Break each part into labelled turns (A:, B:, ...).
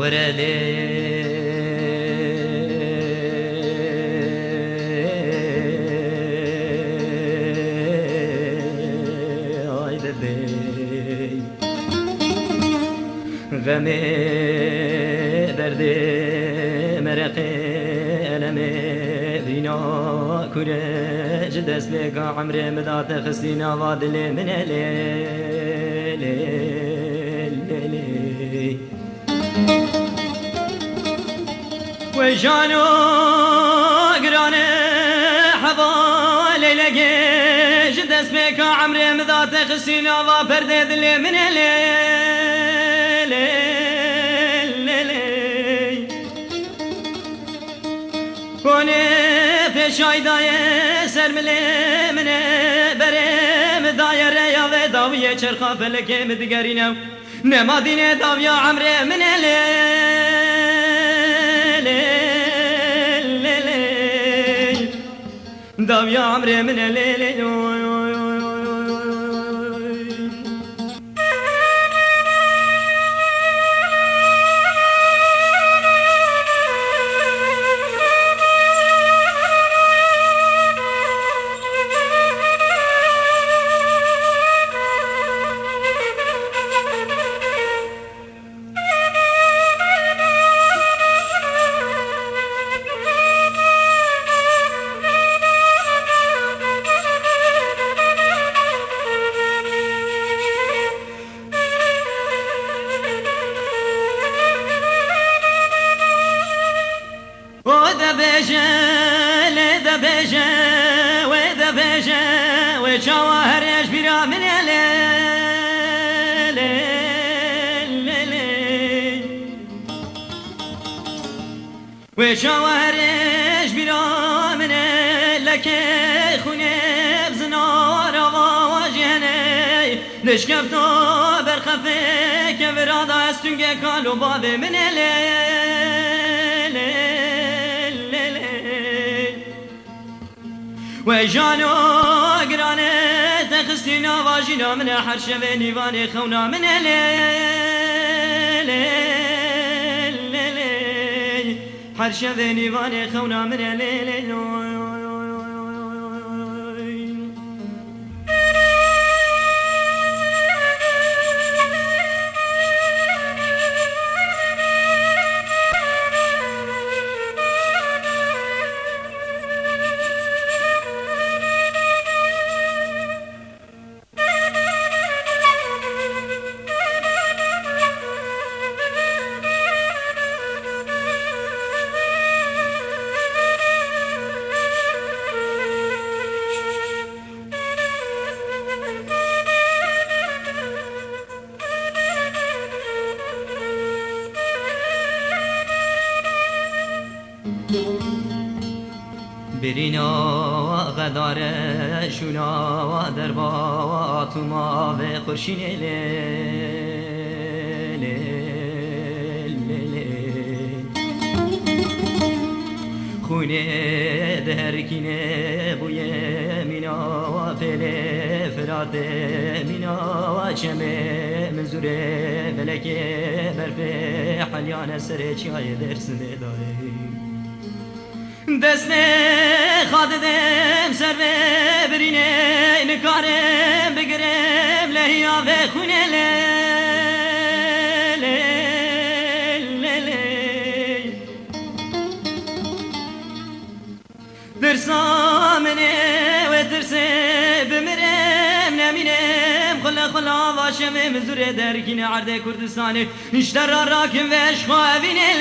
A: ورده آی ببی غمه درده مرقه علمه بینا کرج دست لگا عمر مدات خستینا وادل من وجانو قرانه حوالي لقيش دست بك عمري مذات خسينا وبرده دلي من كوني بشاي دايه سرملي من برم دايره يا وداويه چرخا فلكي مدقرينو نما دينه داويا عمري من داويا عمري من وذا بيجا وذا بيجا وجواهر يجبر من وجواهر يجبر من لك خنب زنار وواجهني نشكفتو برخفك برادا استنجا كالو باب من وجانو قرانه تخستينا واجينا من حرشة نيواني خونا من حرشة نيواني خونا من برینا غدار شونا دربا تو ما و خورشین خونه درکینه بوی مینا و پله فرات مینا و چمه منظوره ملکه برفه حلیان سر چای درسنه داره دست خادم سر برینه نکارم بگرم لحیا و خونه درسامنه و درسه بمرم نمینم خلا واشم مزوره درکینه عرض کردستانه اشتر راکم و اشخوابینه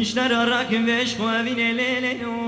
A: اشتر راكم باش خوابين ليلي